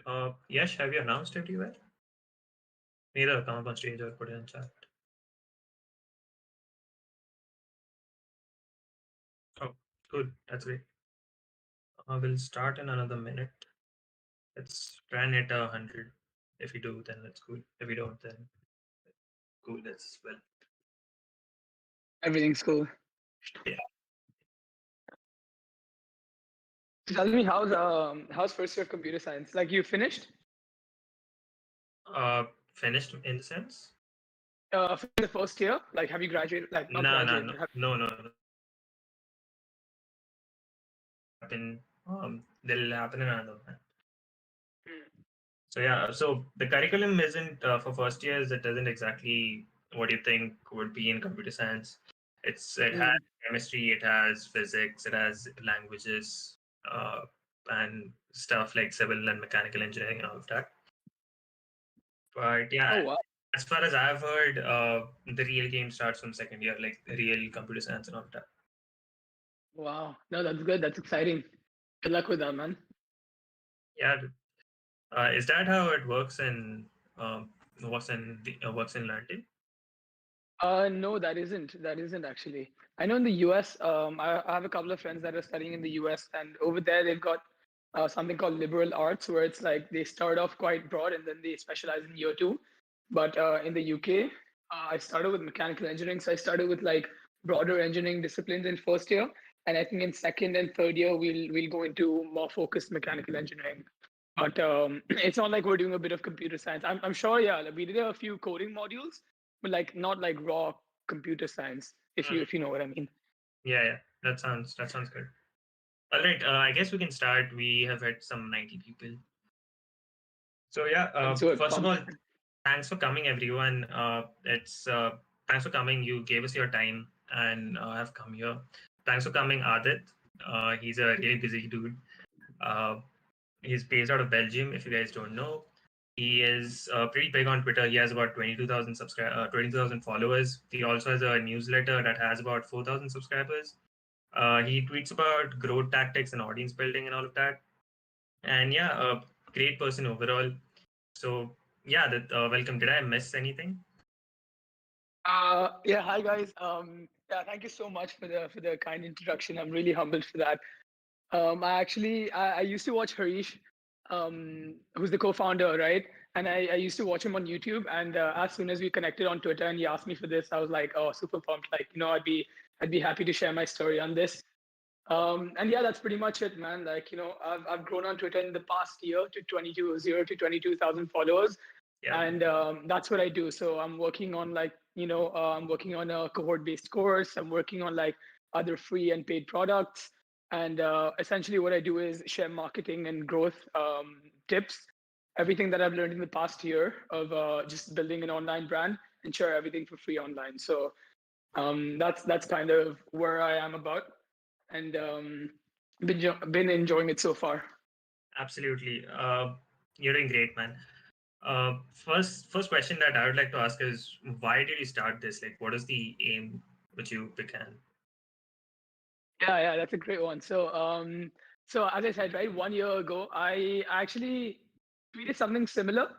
Cool. Yash, have you announced everywhere? Neither come up on stage or put it in chat. Oh, good. That's great. We'll start in another minute. Let's try and hit 100. If we do, then that's cool. If we don't, then cool. That's well. Everything's cool. Yeah. Tell me how's first year computer science? Like you finished? Finished in the sense? For the first year? Like have you graduated? Like not No, no, graduated, no, but have no. Happen. They'll happen in another one. Hmm. So yeah. So the curriculum isn't for first years. It isn't exactly what you think would be in computer science. It has Hmm. chemistry, it has physics, it has languages, and stuff like civil and mechanical engineering and all of that. But yeah, Oh wow. as far as I've heard, the real game starts from second year, like the real computer science and all of that. Wow. No, that's good. That's exciting. Good luck with that, man. Yeah, is that how it works in works in London? No, that isn't actually. I know in the US, I have a couple of friends that are studying in the US, and over there they've got something called liberal arts, where it's like they start off quite broad and then they specialize in year two. But in the UK, I started with mechanical engineering, so I started with like broader engineering disciplines in first year, and I think in second and third year we'll go into more focused mechanical engineering. But it's not like we're doing a bit of computer science. I'm sure, yeah, like we did a few coding modules, but like not like raw computer science, if you Mhm. if you know what I mean. Yeah, that sounds good. All right, I guess we can start. We have had some 90 people. So yeah, Let's do it. first of Pumped. all, thanks for coming, everyone. It's Thanks for coming. You gave us your time and have come here. Thanks for coming, Aadit. He's a really busy dude. Uh, he's based out of Belgium. If you guys don't know, he is pretty big on Twitter. He has about 22,000 followers. He also has a newsletter that has about 4,000 subscribers. He tweets about growth tactics and audience building and all of that. And yeah, a great person overall. So yeah, welcome. Did I miss anything? Yeah, hi guys. Yeah, thank you so much for the kind introduction. I'm really humbled for that. I used to watch Harish, who's the co-founder, right? And I used to watch him on YouTube. And as soon as we connected on Twitter and he asked me for this, I was like, oh, super pumped. Like, I'd be happy to share my story on this. And yeah, that's pretty much it, man. Like, I've grown on Twitter in the past year to 22,000 followers, Yeah. and that's what I do. So I'm working on like, I'm working on a cohort-based course. I'm working on like other free and paid products, and essentially what I do is share marketing and growth tips, everything that I've learned in the past year of just building an online brand, and share everything for free online. So that's kind of where I am about, and been enjoying it so far. Absolutely. You're doing great, man. First question that I would like to ask is, why did you start this? Like, what is the aim which you began? Yeah, that's a great one. So as I said, right, 1 year ago, I actually tweeted something similar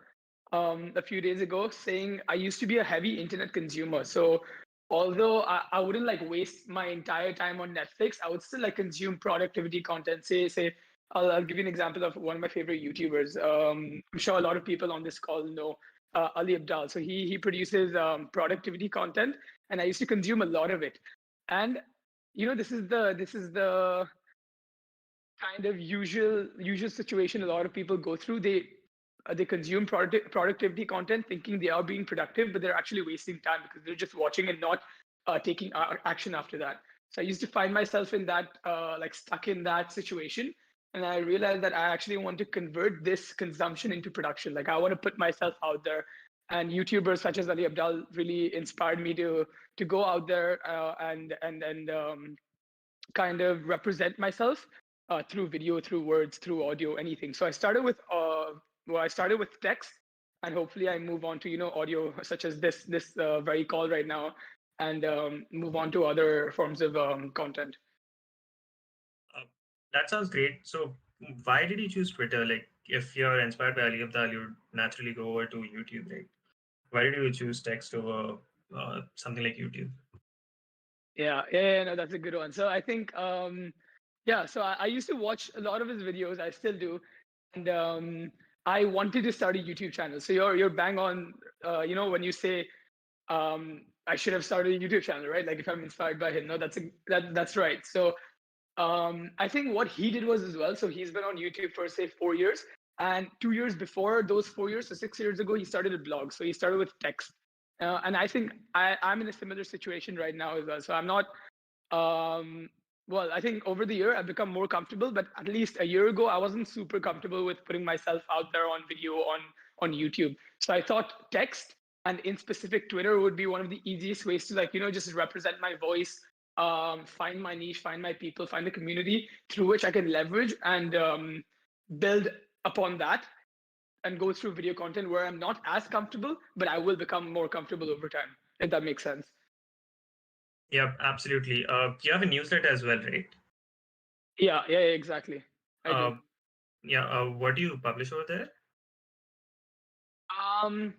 a few days ago, saying I used to be a heavy internet consumer. So although I wouldn't like waste my entire time on Netflix, I would still like consume productivity content. Say, I'll give you an example of one of my favorite YouTubers. I'm sure a lot of people on this call know Ali Abdal. So he produces productivity content, and I used to consume a lot of it. And this is the kind of usual situation a lot of people go through. They consume productivity content thinking they are being productive, but they're actually wasting time because they're just watching and not taking action after that. So I used to find myself in that like stuck in that situation, and I realized that I actually want to convert this consumption into production. Like I want to put myself out there, and YouTubers such as Ali Abdal really inspired me to go out there and kind of represent myself through video, through words, through audio, anything. So I started with text, and hopefully I move on to audio such as this very call right now, and move on to other forms of content. Uh, that sounds great. So, why did you choose Twitter? Like, if you're inspired by Ali Abdal, you'd naturally go over to YouTube, right? Why did you choose text over something like YouTube? Yeah, no, that's a good one. So I think, yeah, so I used to watch a lot of his videos. I still do, and I wanted to start a YouTube channel. So you're bang on. When you say I should have started a YouTube channel, right? Like if I'm inspired by him, no, that's right. So I think what he did was as well. So he's been on YouTube for say 4 years, and 2 years before those 4 years, so 6 years ago, he started a blog. So he started with text, and I think I'm in a similar situation right now as well. So I'm not. Um, well, I think over the year I've become more comfortable, but at least a year ago I wasn't super comfortable with putting myself out there on video on YouTube. So I thought text and in specific Twitter would be one of the easiest ways to just represent my voice, find my niche, find my people, find the community through which I can leverage and build upon that and go through video content where I'm not as comfortable, but I will become more comfortable over time, if that makes sense. Yeah, absolutely. You have a newsletter as well, right? Yeah, exactly. I do. Uh, yeah. What do you publish over there? Um,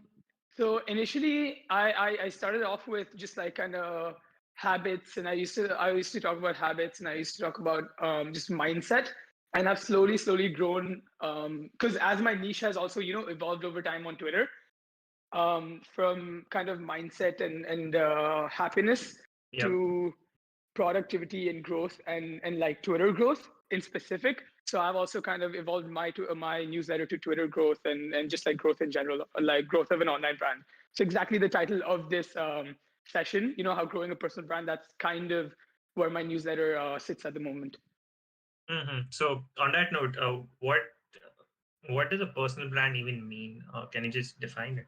so initially, I started off with just like kind of habits, and I used to talk about habits, and I used to talk about just mindset, and I've slowly grown because as my niche has also evolved over time on Twitter, from kind of mindset and happiness Yeah. to productivity and growth and like Twitter growth in specific. So I've also kind of evolved my newsletter to Twitter growth and just like growth in general, like growth of an online brand. So exactly the title of this session, how growing a personal brand. That's kind of where my newsletter sits at the moment. So on that note, what does a personal brand even mean? Can you just define it?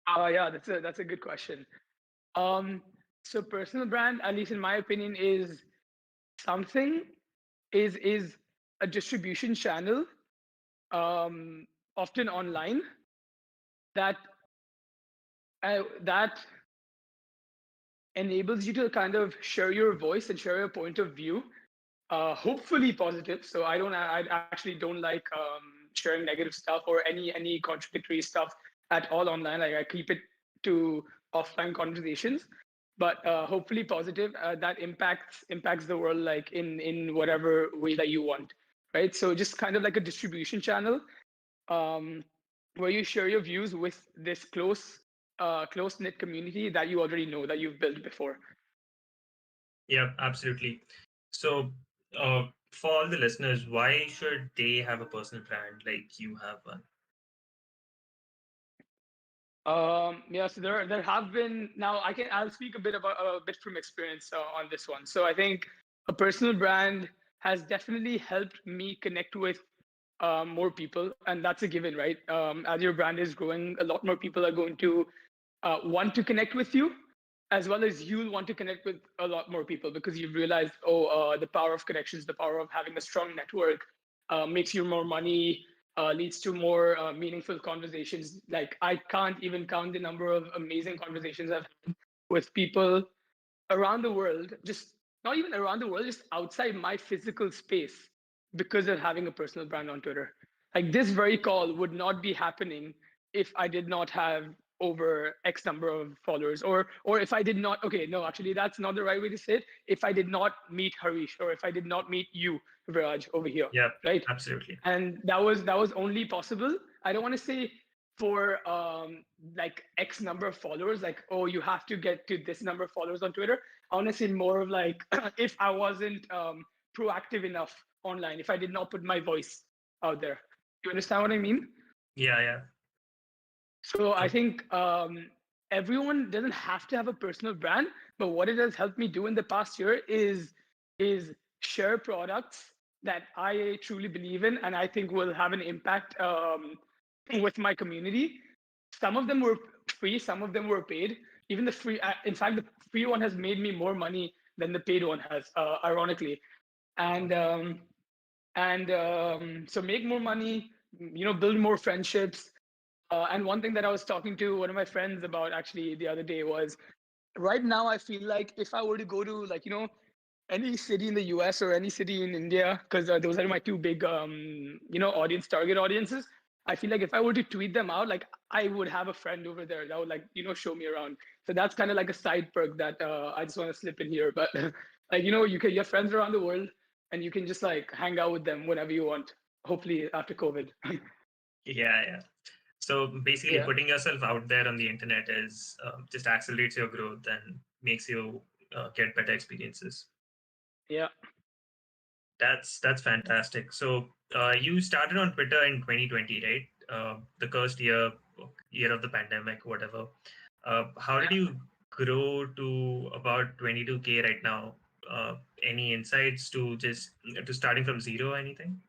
Yeah, that's a good question. Um, so personal brand, at least in my opinion, is something is a distribution channel, often online, that that enables you to kind of share your voice and share your point of view, hopefully positive. So I actually don't like sharing negative stuff or any contradictory stuff at all online. Like I keep it to offline conversations, but hopefully positive, that impacts the world like in whatever way that you want, right? So just kind of like a distribution channel, um, where you share your views with this close knit community that you already know, that you've built before. Yeah, absolutely. So, for all the listeners, why should they have a personal brand like you have one? Yeah, so there have been, now I'll speak a bit from experience on this one. So I think a personal brand has definitely helped me connect with more people, and that's a given, right? As your brand is growing, a lot more people are going to want to connect with you, as well as you'll want to connect with a lot more people because you've realized, the power of connections, the power of having a strong network makes you more money, leads to more meaningful conversations. Like I can't even count the number of amazing conversations I've had with people around the world, just not even around the world, just outside my physical space because of having a personal brand on Twitter. Like this very call would not be happening if I did not have over X number of followers, or if I did not, okay, no, actually that's not the right way to say it. If I did not meet Harish, or if I did not meet you, Viraj, over here, Yeah, right? absolutely. And that was only possible. I don't want to say for like X number of followers, like, oh, you have to get to this number of followers on Twitter. I want to say more of like if I wasn't proactive enough online, if I did not put my voice out there. You understand what I mean? Yeah, yeah. So I Um, think everyone doesn't have to have a personal brand, but what it has helped me do in the past year is share products that I truly believe in and I think will have an impact with my community. Some of them were free, some of them were paid. Even the free, in fact, the free one has made me more money than the paid one has, ironically. And so make more money, build more friendships, and one thing that I was talking to one of my friends about actually the other day was right now I feel like if I were to go to like, any city in the US or any city in India, because those are my two big, target audiences. I feel like if I were to tweet them out, like I would have a friend over there that would like, show me around. So that's kind of like a side perk that I just want to slip in here. But like, you have friends around the world and you can just like hang out with them whenever you want, hopefully after COVID. Yeah, yeah. So basically, Yeah. putting yourself out there on the internet is just accelerates your growth and makes you get better experiences. Yeah. That's fantastic. So you started on Twitter in 2020, right? The cursed year of the pandemic, whatever. How did you grow to about 22K right now? Any insights to just to starting from zero? Anything?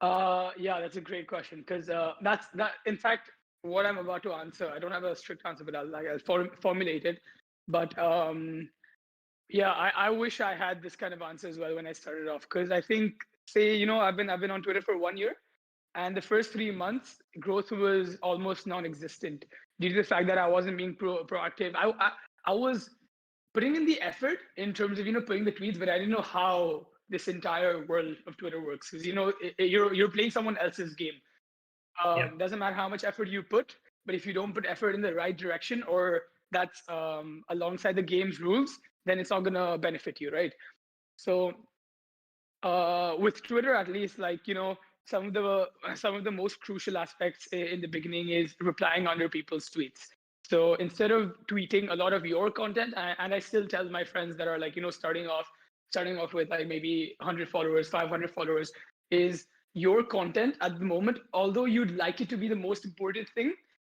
Yeah, that's a great question because that's that. In fact, what I'm about to answer, I don't have a strict answer, but I'll formulate it. But yeah, I wish I had this kind of answer as well when I started off because I think, say, I've been on Twitter for 1 year, and the first 3 months growth was almost non-existent due to the fact that I wasn't being proactive. I was putting in the effort in terms of putting the tweets, but I didn't know how this entire world of Twitter works because you're playing someone else's game. Yeah, Doesn't matter how much effort you put, but if you don't put effort in the right direction or that's alongside the game's rules, then it's not gonna benefit you, right? So with Twitter, at least, like some of the most crucial aspects in the beginning is replying under people's tweets. So instead of tweeting a lot of your content, and I still tell my friends that are like starting off with like maybe 100 followers, 500 followers, is your content at the moment, although you'd like it to be the most important thing,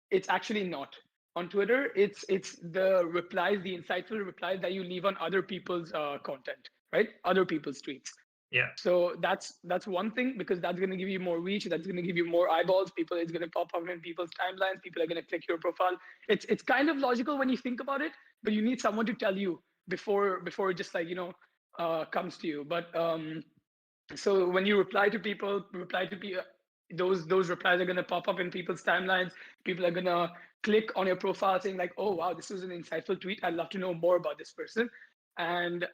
it's actually not. On Twitter, it's the replies, the insightful replies that you leave on other people's content, right? Other people's tweets. yeah, So that's one thing because that's going to give you more reach. That's going to give you more eyeballs. People, it's going to pop up in people's timelines. People are going to click your profile. It's kind of logical when you think about it, but you need someone to tell you before it just like comes to you. But so when you reply to people, those replies are going to pop up in people's timelines. People are going to click on your profile saying like, oh wow, this was an insightful tweet. I'd love to know more about this person. And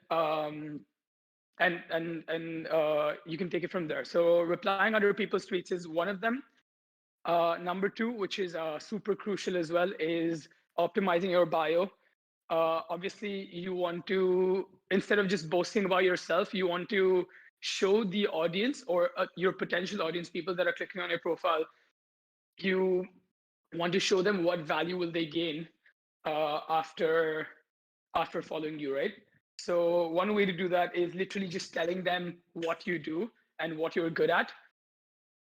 you can take it from there. So replying under people's tweets is one of them. Number two, which is super crucial as well, is optimizing your bio. Obviously, you want to, instead of just boasting about yourself, you want to show the audience or your potential audience, people that are clicking on your profile, you want to show them what value will they gain after following you, right? So one way to do that is literally just telling them what you do and what you're good at,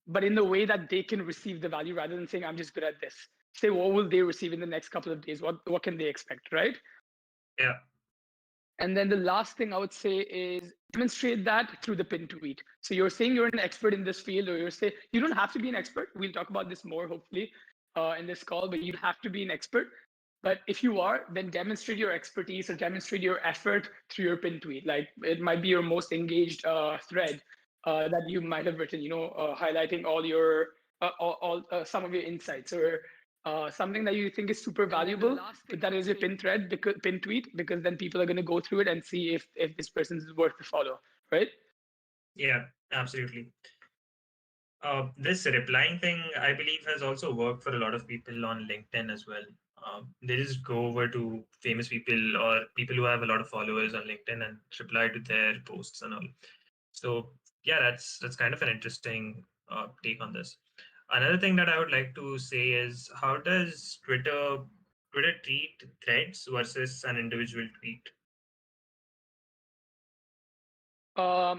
but in the way that they can receive the value rather than saying, I'm just good at this. Say, what will they receive in the next couple of days? What can they expect, right? yeah, And then the last thing I would say is demonstrate that through the pin tweet. So you're saying you're an expert in this field, or you're saying you don't have to be an expert. We'll talk about this more hopefully in this call, but you have to be an expert. But if you are, then demonstrate your expertise or demonstrate your effort through your pin tweet. Like it might be your most engaged thread that you might have written, highlighting all your some of your insights or something that you think is super valuable, but that is your pin thread, because pin tweet, because then people are going to go through it and see if this person is worth to follow, right? yeah. Absolutely. This replying thing, I believe, has also worked for a lot of people on LinkedIn as well. They just go over to famous people or people who have a lot of followers on LinkedIn and reply to their posts and all. So yeah, that's kind of an interesting take on this. Another thing that I would like to say is how does Twitter treat threads versus an individual tweet?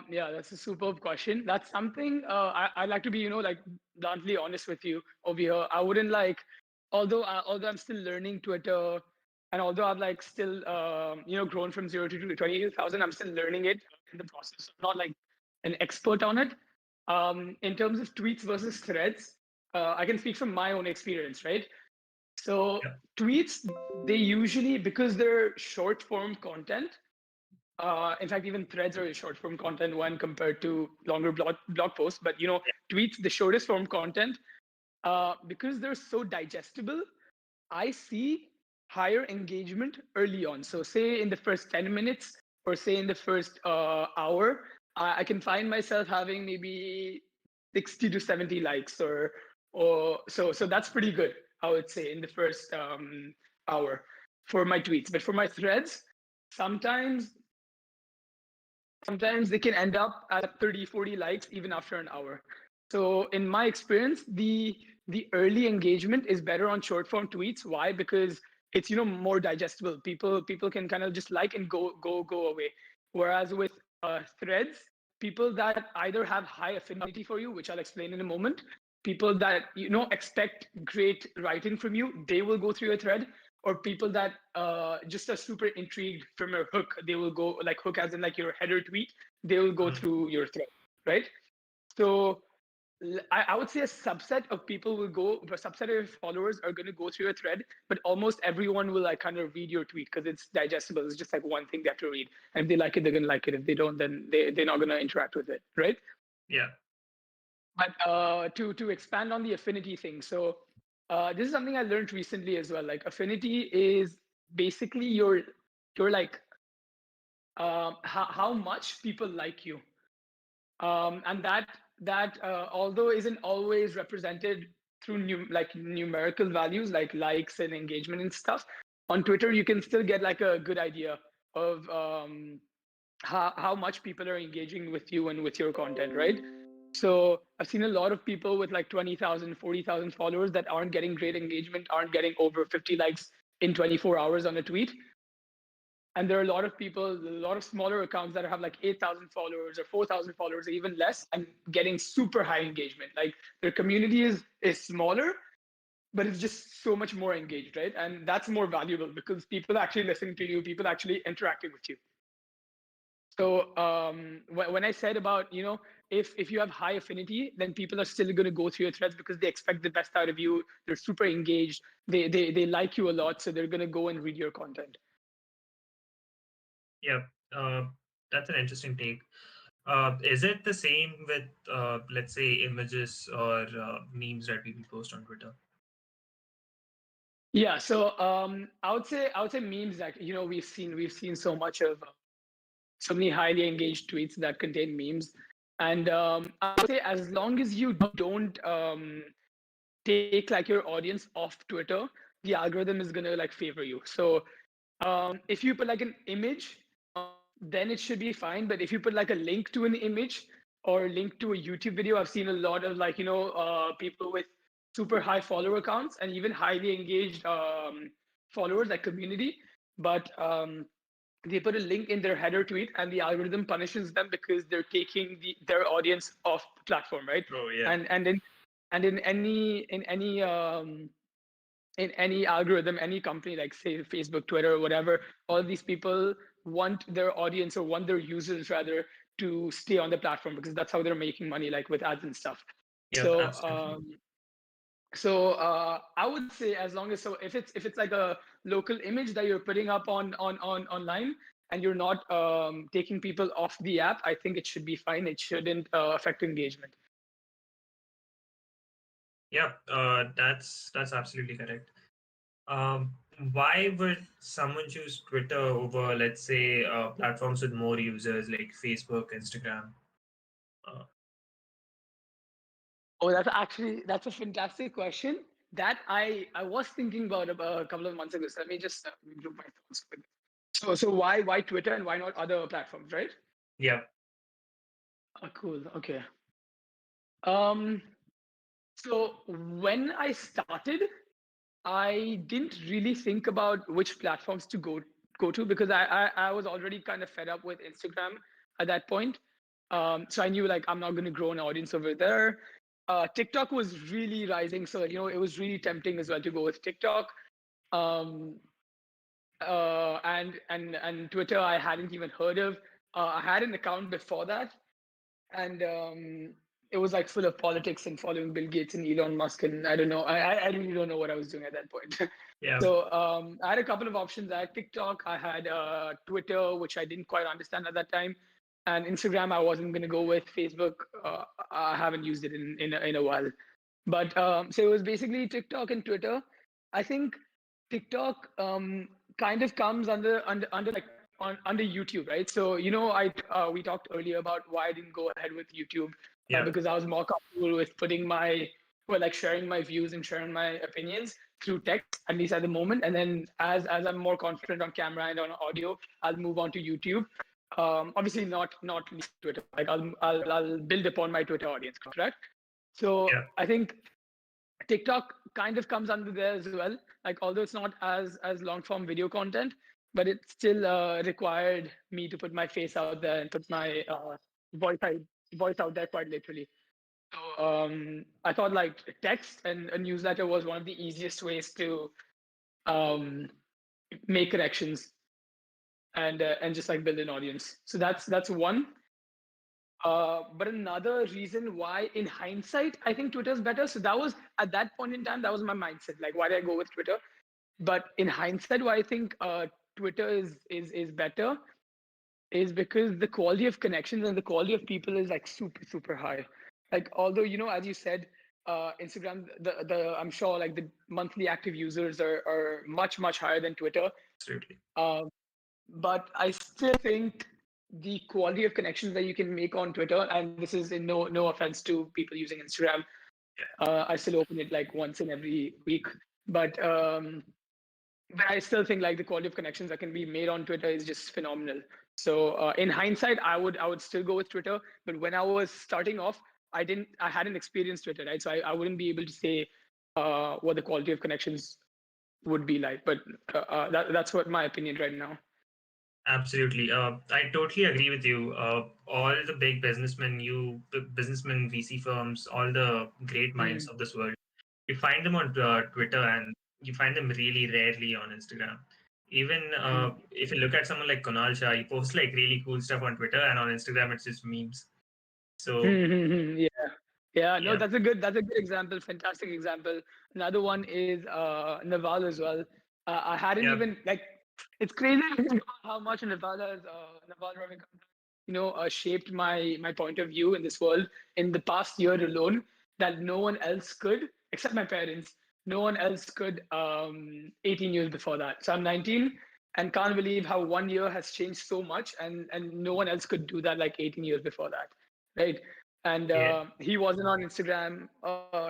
Yeah, that's a superb question. That's something I'd like to be, like bluntly honest with you over here. I wouldn't like, although I'm still learning Twitter, and although I've like still, grown from zero to 28,000, I'm still learning it in the process. I'm not like an expert on it. In terms of tweets versus threads, I can speak from my own experience, right? So Yeah, tweets, they usually, because they're short form content, in fact, even threads are short form content when compared to longer blog posts. But tweets, the shortest form content, because they're so digestible, I see higher engagement early on. So say in the first 10 minutes, or say in the first hour, I can find myself having maybe 60 to 70 likes, or so that's pretty good, I would say, in the first hour for my tweets. But for my threads, sometimes sometimes they can end up at 30, 40 likes even after an hour. So in my experience, the early engagement is better on short form tweets. Why? Because it's more digestible. People can kind of just like and go away. Whereas with threads, people that either have high affinity for you, which I'll explain in a moment, people that expect great writing from you, they will go through your thread. Or people that just are super intrigued from your hook, they will go, like hook as in like your header tweet, they will go through your thread, right? So I would say a subset of people will go, a subset of your followers are going to go through your thread, but almost everyone will like kind of read your tweet because it's digestible. It's just like one thing they have to read. And if they like it, they're going to like it. If they don't, then they're not going to interact with it, right? Yeah. But to expand on the affinity thing, so this is something I learned recently as well. Like affinity is basically your like how much people like you, and that although isn't always represented through numerical values like likes and engagement and stuff. On Twitter, you can still get like a good idea of how much people are engaging with you and with your content, right? So I've seen a lot of people with like 20,000, 40,000 followers that aren't getting great engagement, aren't getting over 50 likes in 24 hours on a tweet. And there are a lot of people, a lot of smaller accounts that have like 8,000 followers or 4,000 followers or even less and getting super high engagement. Like their community is smaller, but it's just so much more engaged, right? And that's more valuable because people actually listening to you, people actually interacting with you. So when I said about, if you have high affinity, then people are still going to go through your threads because they expect the best out of you. They're super engaged. They like you a lot. So they're going to go and read your content. Yeah. That's an interesting take. Is it the same with, let's say, images or memes that people post on Twitter? Yeah. So I would say memes that, we've seen so much of so many highly engaged tweets that contain memes. And I would say as long as you don't take like your audience off Twitter, the algorithm is gonna like favor you. So if you put like an image, then it should be fine. But if you put like a link to an image or link to a YouTube video, I've seen a lot of like people with super high follower counts and even highly engaged followers, like community, but they put a link in their header tweet and the algorithm punishes them because they're taking their audience off the platform, right? Oh, yeah. And in any algorithm, any company like say Facebook, Twitter, or whatever, all these people want their audience or want their users rather to stay on the platform because that's how they're making money, like with ads and stuff. Yeah, So absolutely. I would say as long as, so if it's like a local image that you're putting up on online and you're not taking people off the app, I think it should be fine. It shouldn't affect engagement. Yeah, that's absolutely correct. Um, why would someone choose Twitter over, let's say, platforms with more users like Facebook, Instagram? Uh, Oh, that's a fantastic question that I was thinking about a couple of months ago. So let me just group my thoughts with it. So why Twitter and why not other platforms, right? yeah, Cool. Okay. Um. So when I started, I didn't really think about which platforms to go to because I was already kind of fed up with Instagram at that point. So I knew like I'm not going to grow an audience over there. TikTok was really rising, so it was really tempting as well to go with TikTok. Um, and Twitter I hadn't even heard of. I had an account before that, and it was like full of politics and following Bill Gates and Elon Musk, and I don't know. I really don't know what I was doing at that point. yeah, So I had a couple of options. I had TikTok, I had Twitter, which I didn't quite understand at that time, and Instagram. I wasn't going to go with Facebook. I haven't used it in a while, but so it was basically TikTok and Twitter. I think TikTok kind of comes under like on under YouTube, right? So we talked earlier about why I didn't go ahead with YouTube, Yeah. because I was more comfortable with putting like sharing my views and sharing my opinions through text, at least at the moment. And then as I'm more confident on camera and on audio, I'll move on to YouTube. Obviously not least Twitter. Like I'll build upon my Twitter audience, correct? So Yeah. I think TikTok kind of comes under there as well. Like although it's not as long form video content, but it still required me to put my face out there and put my voice out, voice out there quite literally. So I thought like text and a newsletter was one of the easiest ways to um, make connections and just like build an audience. So that's one. But another reason why, in hindsight, I think Twitter's better. So that was at that point in time, that was my mindset. Like, why did I go with Twitter? But in hindsight, why I think Twitter is better is because the quality of connections and the quality of people is like super high. Like, although as you said, Instagram, the I'm sure like the monthly active users are much higher than Twitter. Absolutely. Um, but I still think the quality of connections that you can make on Twitter, and this is in no offense to people using Instagram, I still open it like once in every week, but I still think like the quality of connections that can be made on Twitter is just phenomenal. So in hindsight, I would still go with Twitter, but when I was starting off, I hadn't experienced Twitter, right? So I wouldn't be able to say what the quality of connections would be like, but that's what my opinion right now. Absolutely. I totally agree with you. All the big businessmen, VC firms, all the great minds Mm. of this world, you find them on Twitter, and you find them really rarely on Instagram. Even if you look at someone like Kunal Shah, he posts like really cool stuff on Twitter, and on Instagram it's just memes. So Yeah. Yeah, no, yeah, that's a good example, fantastic example. Another one is Naval as well. I hadn't yeah, even like it's crazy to think about how much Naval Ravikant, shaped my point of view in this world in the past year alone that no one else could except my parents. No one else could 18 years before that. So I'm 19 and can't believe how 1 year has changed so much and no one else could do that like 18 years before that, right? And yeah, he wasn't on Instagram.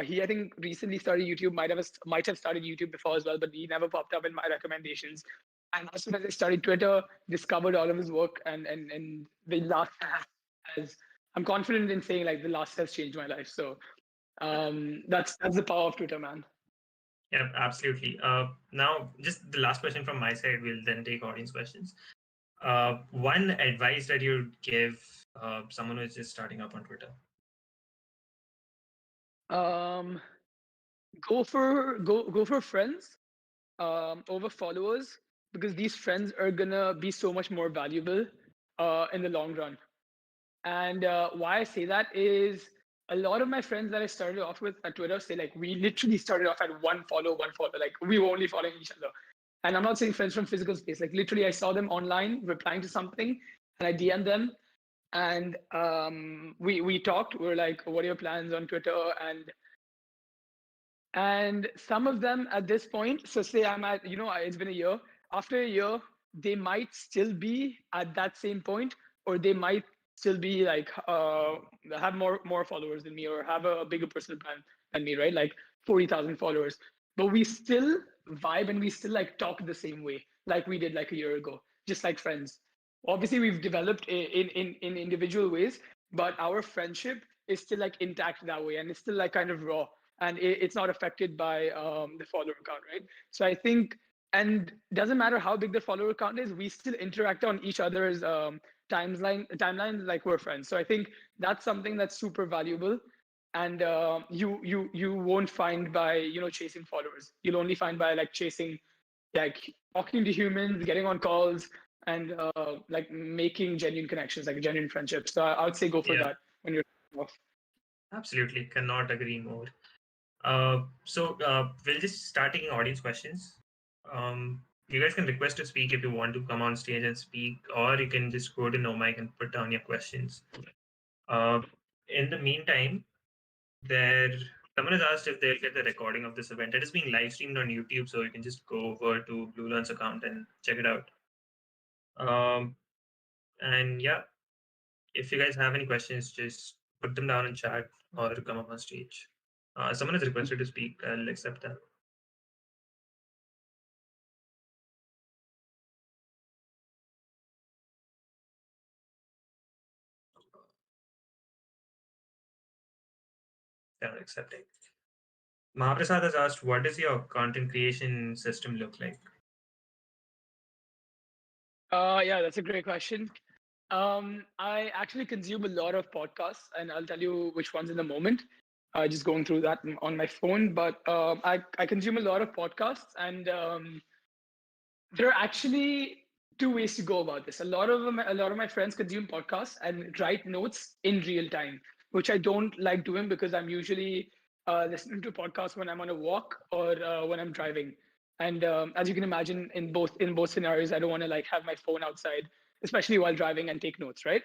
He I think recently started YouTube. Might have started YouTube before as well, but he never popped up in my recommendations. And as soon as I started Twitter, discovered all of his work, and the last has I'm confident in saying like the last has changed my life. So that's the power of Twitter, man. yeah, absolutely. Now, just the last question from my side. We'll then take audience questions. One advice that you'd give someone who's just starting up on Twitter. Um, go for friends over followers because these friends are gonna be so much more valuable in the long run. And why I say that is a lot of my friends that I started off with at Twitter say like we literally started off at one follow, like we were only following each other. And I'm not saying friends from physical space. Like literally, I saw them online replying to something, and I DM'd them, and we talked. We were like, "What are your plans on Twitter?" And some of them at this point, so say I'm at, it's been a year. After a year, they might still be at that same point, or they might still be like have more followers than me, or have a bigger personal brand than me, right? Like 40,000 followers. But we still vibe and we still like talk the same way, like we did like a year ago, just like friends. Obviously, we've developed in individual ways, but our friendship is still like intact that way, and it's still like kind of raw and it's not affected by the follower count, right? So I think, and doesn't matter how big the follower count is, we still interact on each other's timelines like we're friends. So I think that's something that's super valuable, and you won't find by chasing followers. You'll only find by like chasing, like talking to humans, getting on calls, and like making genuine connections, like genuine friendships. So I would say go for Yeah, that when you're off. absolutely. Cannot agree more. So we'll just start taking audience questions. You guys can request to speak if you want to come on stage and speak, or you can just go to no mic and put down your questions. Uh, in the meantime, there someone has asked if they'll get the recording of this event. It is being live streamed on YouTube, so you can just go over to Bluelearn's account and check it out. Um, and yeah, if you guys have any questions, just put them down in chat or come up on stage. Someone is requested to speak. I'll accept that. Yeah, accepting. Mahaprasad has asked, what does your content creation system look like? Yeah, that's a great question. I actually consume a lot of podcasts, and I'll tell you which ones in a moment. Just going through that on my phone, but I consume a lot of podcasts, and there are actually two ways to go about this. A lot of my friends consume podcasts and write notes in real time, which I don't like doing because I'm usually listening to podcasts when I'm on a walk or when I'm driving. And as you can imagine, in both scenarios, I don't want to like have my phone outside, especially while driving and take notes, right?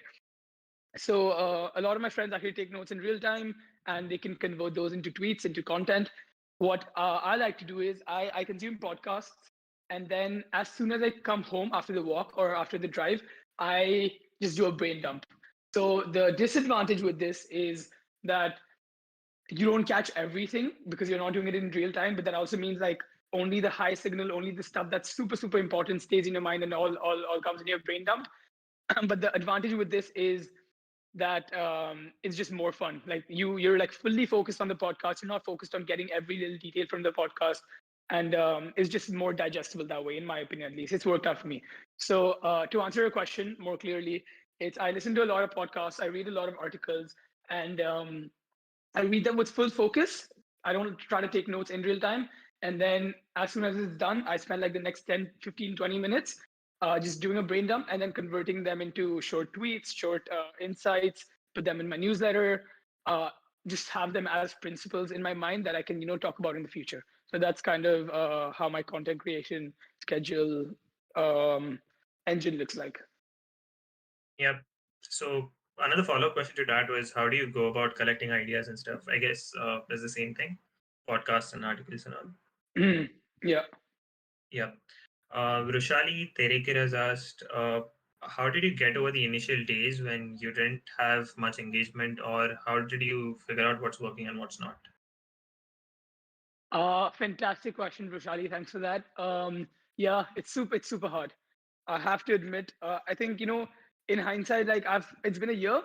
So a lot of my friends actually take notes in real time, and they can convert those into tweets, into content. What I like to do is I consume podcasts, and then as soon as I come home after the walk or after the drive, I just do a brain dump. So the disadvantage with this is that you don't catch everything because you're not doing it in real time, but that also means like only the high signal, only the stuff that's super important stays in your mind and all comes in your brain dump. But the advantage with this is that it's just more fun. Like you're like fully focused on the podcast. You're not focused on getting every little detail from the podcast, and it's just more digestible that way, in my opinion. At least it's worked out for me. So to answer your question more clearly, it's I listen to a lot of podcasts. I read a lot of articles, and I read them with full focus. I don't try to take notes in real time. And then as soon as it's done, I spend like the next 10, 15, 20 minutes just doing a brain dump and then converting them into short tweets, short insights, put them in my newsletter, uh, just have them as principles in my mind that I can, talk about in the future. So that's kind of how my content creation schedule um, engine looks like. Yep. So another follow-up question to that was, how do you go about collecting ideas and stuff? I guess it's the same thing, podcasts and articles and all. Yeah. Yep. Rushali Terekir has asked, how did you get over the initial days when you didn't have much engagement, or how did you figure out what's working and what's not? Fantastic question, Roshali. Thanks for that. Yeah, it's super hard. I have to admit. I think in hindsight, like it's been a year,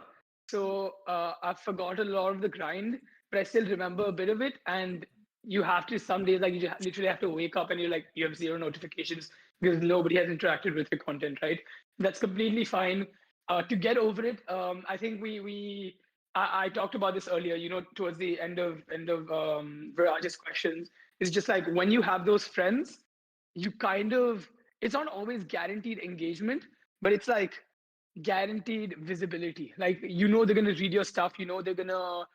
so I've forgotten a lot of the grind, but I still remember a bit of it. And you have to some days like you literally have to wake up and you have zero notifications because nobody has interacted with your content, right? That's completely fine. To get over it, I think I talked about this earlier, towards the end of Viraj's questions. It's just like when you have those friends, you kind of it's not always guaranteed engagement, but it's like guaranteed visibility. Like they're gonna read your stuff, they're gonna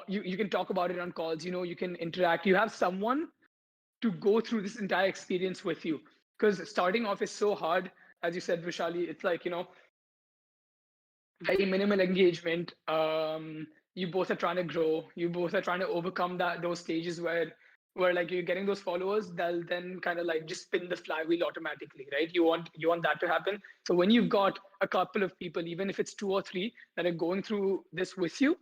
you can talk about it on calls, you can interact. You have someone to go through this entire experience with you. Because starting off is so hard, as you said, Vishali, it's like, very minimal engagement. You both are trying to grow. You both are trying to overcome those stages where like you're getting those followers. They'll then kind of like just spin the flywheel automatically, right? You want that to happen. So when you've got a couple of people, even if it's two or three that are going through this with you,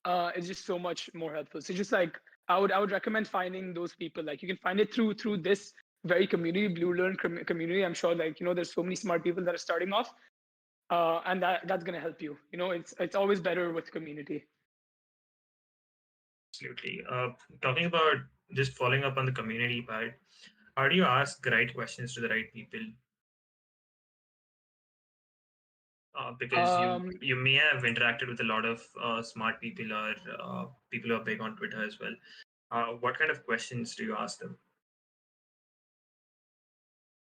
it's just so much more helpful. So just like I would recommend finding those people. Like you can find it through this very Bluelearn community. I'm sure like there's so many smart people that are starting off, and that's going to help you. It's always better with community. Absolutely. Talking about just following up on the community part, how do you ask the right questions to the right people? Because you um, you may have interacted with a lot of smart people or people who are big on Twitter as well. What kind of questions do you ask them?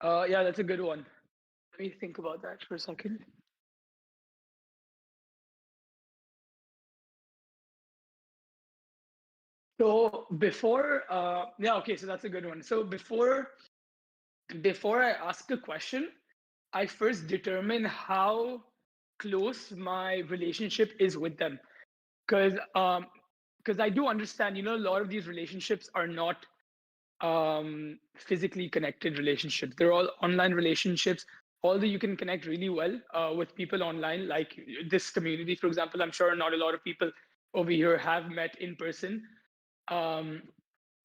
yeah, that's a good one. Let me think about that for a second. So yeah, okay, so that's a good one. So before I ask a question, I first determine how close my relationship is with them. Because I do understand, a lot of these relationships are not physically connected relationships. They're all online relationships. although you can connect really well with people online, like this community, for example, I'm sure not a lot of people over here have met in person. Um,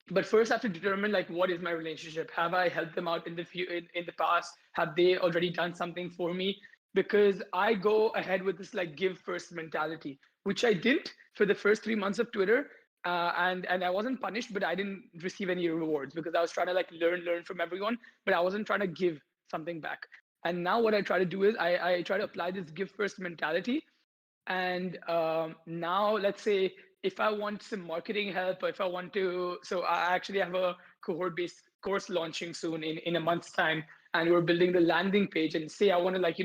but first I have to determine like what is my relationship. Have I helped them out in the past? Have they already done something for me? Because I go ahead with this like give first mentality, which I didn't for the first 3 months of Twitter. And I wasn't punished, but I didn't receive any rewards because I was trying to like learn from everyone, but I wasn't trying to give something back. And now what I try to do is I try to apply this give first mentality. And now let's say if I want some marketing help, or if I want to, so I actually have a cohort based course launching soon in a month's time, and we're building the landing page. And say I want to like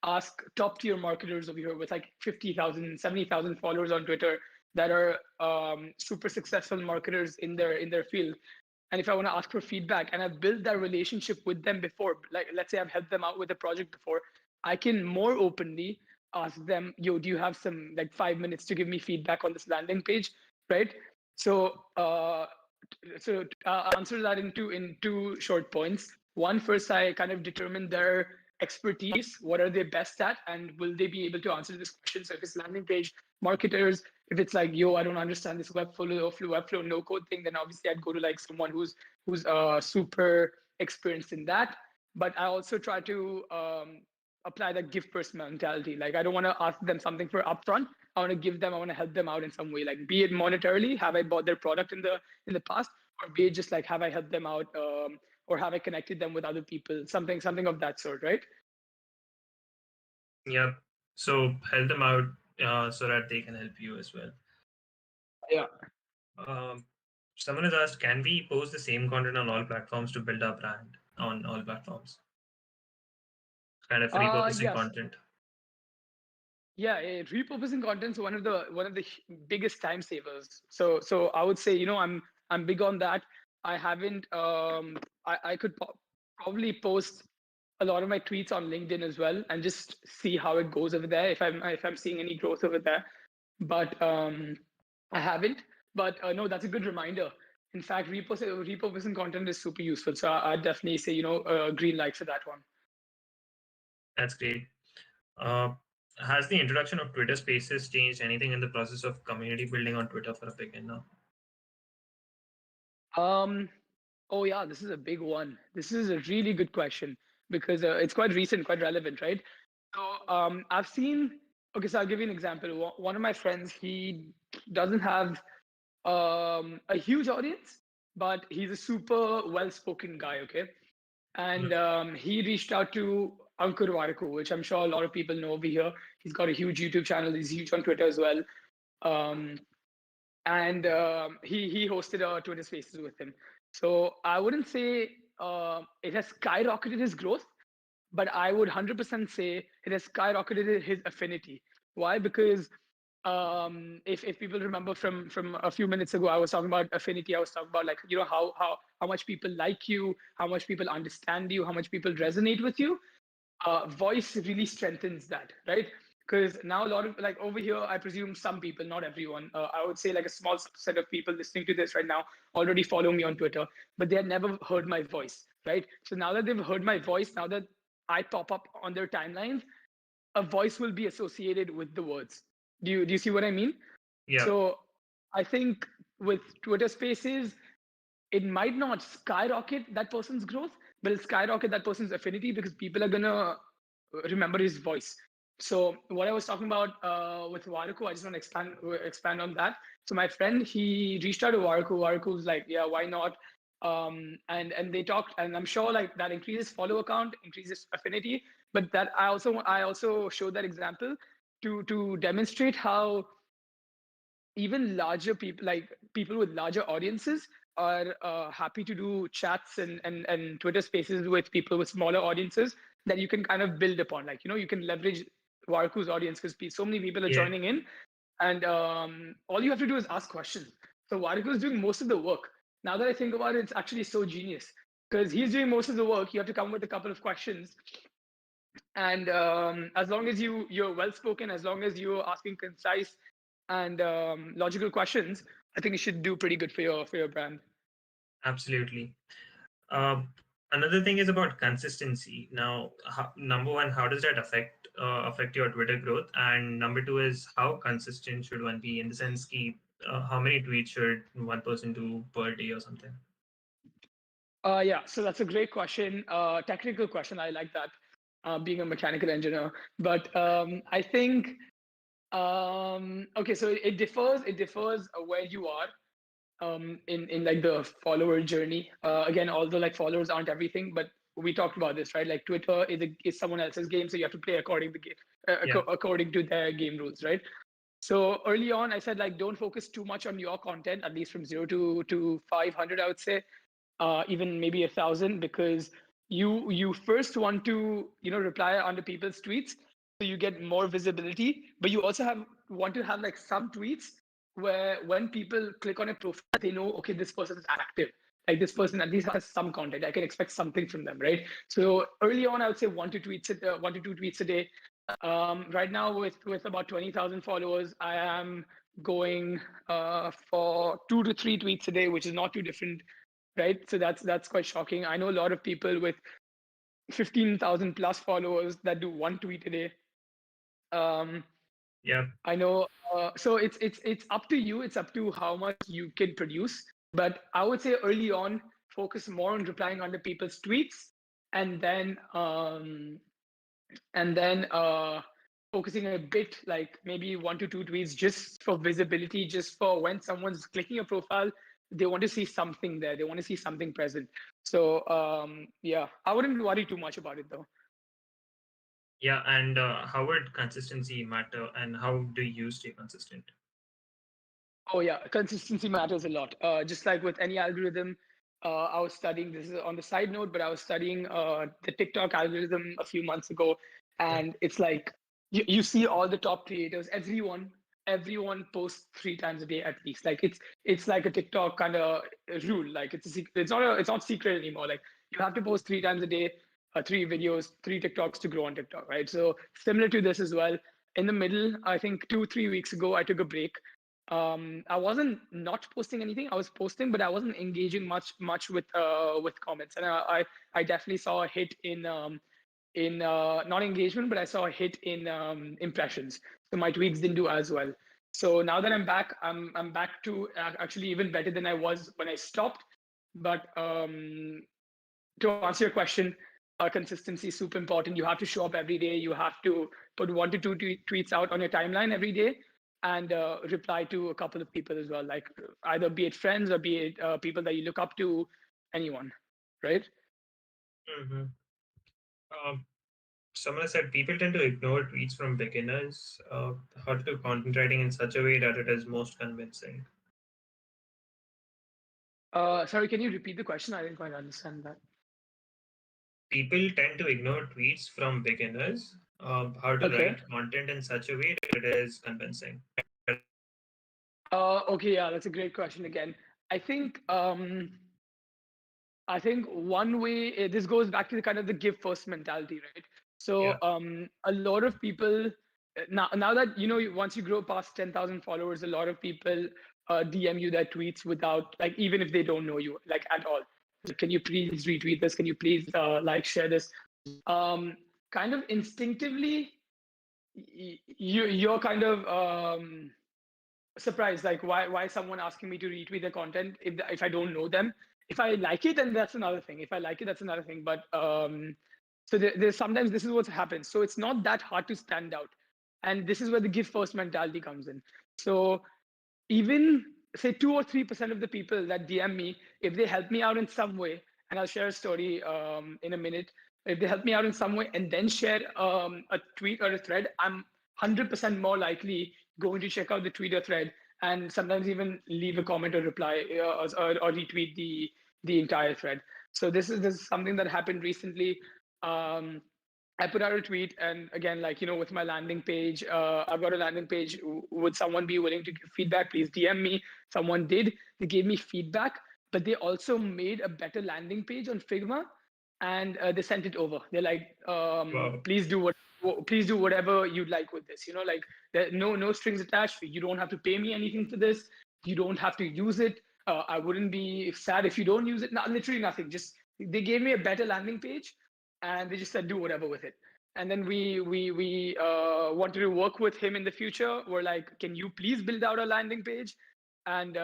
ask top tier marketers over here with like 50,000, 70,000 followers on Twitter that are super successful marketers in their field. And if I want to ask for feedback and I've built that relationship with them before, like let's say I've helped them out with a project before, I can more openly ask them, yo, do you have some like 5 minutes to give me feedback on this landing page, right? So answer that in two short points. One, first I kind of determine their expertise, what are they best at, and will they be able to answer this question? So if it's landing page marketers, if it's like, yo, I don't understand this webflow no code thing, then obviously I'd go to like someone who's super experienced in that. But I also try to apply that give first mentality. Like I don't want to ask them something for upfront. I want to give them, I want to help them out in some way, like be it monetarily, have I bought their product in the past, or be it just like have I helped them out, or have I connected them with other people, something of that sort, right? Yep. So help them out so that they can help you as well. Yeah. Um, Someone has asked, can we post the same content on all platforms to build our brand on all platforms? Kind of repurposing Yes. content. Yeah, repurposing content is one of the biggest time savers. So I would say, I'm big on that. I haven't I could probably post a lot of my tweets on LinkedIn as well and just see how it goes over there if I'm seeing any growth over there. But I haven't. But no, that's a good reminder. In fact, repurposing content is super useful. So I'd definitely say, green light for that one. That's great. Uh, has the introduction of Twitter Spaces changed anything in the process of community building on Twitter for a beginner? Um, oh yeah, this is a big one. This is a really good question because it's quite recent, quite relevant, right? So I've seen. Okay, so I'll give you an example. One of my friends, he doesn't have a huge audience, but he's a super well-spoken guy. Okay, and Mm. he reached out to Ankur Warikoo, which I'm sure a lot of people know over here. He's got a huge YouTube channel. He's huge on Twitter as well. Um, and he hosted a Twitter Spaces with him. So I wouldn't say it has skyrocketed his growth, but I would 100% say it has skyrocketed his affinity. Why? Because if people remember from a few minutes ago, I was talking about affinity. I was talking about like how much people like you, how much people understand you, how much people resonate with you. Voice really strengthens that, right? Because now a lot of like over here, I presume some people, not everyone, I would say like a small subset of people listening to this right now already follow me on Twitter, but they had never heard my voice, right? So now that they've heard my voice, now that I pop up on their timelines, a voice will be associated with the words. Do you see what I mean? Yeah. So I think with Twitter Spaces, it might not skyrocket that person's growth, but it'll skyrocket that person's affinity because people are gonna remember his voice. So what I was talking about with Waruku, I just want to expand on that. So my friend, he reached out to Waruku. Waruku was like, yeah, why not? And they talked, and I'm sure like that increases follower count, increases affinity. But that I also showed that example to demonstrate how even larger people, like people with larger audiences, are happy to do chats and Twitter Spaces with people with smaller audiences that you can kind of build upon. Like you can leverage Warku's audience because so many people are Yeah. joining in, and all you have to do is ask questions. So Warku is doing most of the work. Now that I think about it, it's actually so genius because he's doing most of the work. You have to come with a couple of questions, and as long as you're well spoken, as long as you're asking concise and logical questions, I think you should do pretty good for your brand. Absolutely. Um, Another thing is about consistency. Now, number one, how does that affect your Twitter growth? And number two is how consistent should one be in the sense ki, how many tweets should one person do per day or something? Yeah, so that's a great question. Technical question. I like that. Being a mechanical engineer, but I think okay. So it differs. It differs where you are in like the follower journey. Again, although like followers aren't everything, but we talked about this, right? Like Twitter is someone else's game, so you have to play Yeah. according to their game rules, right? So early on, I said like don't focus too much on your content, at least from 0 to 500, I would say, even maybe 1,000, because you first want to reply under people's tweets, so you get more visibility. But you also want to have like some tweets where when people click on a profile, they know, okay, this person is active. Like this person at least has some content. I can expect something from them, right? So early on, I would say 1 to 2 tweets a day. Right now, with about 20,000 followers, I am going for 2 to 3 tweets a day, which is not too different, right? So that's quite shocking. I know a lot of people with 15,000 plus followers that do 1 tweet a day. Um, Yeah. I know. So it's up to you. It's up to how much you can produce. But I would say early on, focus more on replying under people's tweets, and then and then focusing a bit like maybe 1 to 2 tweets just for visibility, just for when someone's clicking your profile, they want to see something there. They want to see something present. So yeah, I wouldn't worry too much about it though. Yeah. And how would consistency matter and how do you stay consistent? Oh yeah, consistency matters a lot. Just like with any algorithm, I was studying. This is on the side note, but I was studying the TikTok algorithm a few months ago, Yeah. and it's like you see all the top creators, everyone posts 3 times a day at least. Like it's like a TikTok kind of rule. Like it's not secret anymore. Like you have to post 3 times a day, 3 videos, 3 TikToks to grow on TikTok, right? So similar to this as well. In the middle, I think 2 3 weeks ago, I took a break. I wasn't not posting anything. I was posting, but I wasn't engaging much with comments. And I definitely saw a hit in not engagement, but I saw a hit in impressions. So my tweets didn't do as well. So now that I'm back, I'm back to actually even better than I was when I stopped. But to answer your question, consistency is super important. You have to show up every day. You have to put 1 to 2 tweets out on your timeline every day, and reply to a couple of people as well, like either be it friends or be it people that you look up to, anyone, right? Mm-hmm. Um, Someone said people tend to ignore tweets from beginners. How to do content writing in such a way that it is most convincing. Sorry, can you repeat the question? I didn't quite understand that. People tend to ignore tweets from beginners. How to Okay. write content in such a way that it is convincing. Okay, yeah, that's a great question again. I think I think one way this goes back to the kind of the give first mentality, right? Yeah. So a lot of people now that once you grow past 10,000 followers, a lot of people DM you their tweets without, like, even if they don't know you like at all. Like, can you please retweet this? Can you please like share this? Um, Kind of instinctively, you're kind of surprised, like why someone asking me to retweet their content if I don't know them. If I like it, then that's another thing. If I like it, that's another thing. But so there's sometimes this is what happens. So it's not that hard to stand out, and this is where the give first mentality comes in. So even say 2 or 3% of the people that DM me, if they help me out in some way, and I'll share a story in a minute. If they help me out in some way and then share a tweet or a thread, I'm 100% more likely going to check out the tweet or thread, and sometimes even leave a comment or reply, or retweet the entire thread. So this is something that happened recently. Um, I put out a tweet, and again, like with my landing page, I've got a landing page. Would someone be willing to give feedback? Please DM me. Someone did. They gave me feedback, but they also made a better landing page on Figma, and they sent it over. They're like, Wow. please do whatever you'd like with this. Like there no strings attached. You don't have to pay me anything for this. You don't have to use it. I wouldn't be sad if you don't use it. Not literally nothing. Just They gave me a better landing page, and they just said do whatever with it. And then we wanted to work with him in the future. We're like, can you please build out a landing page, and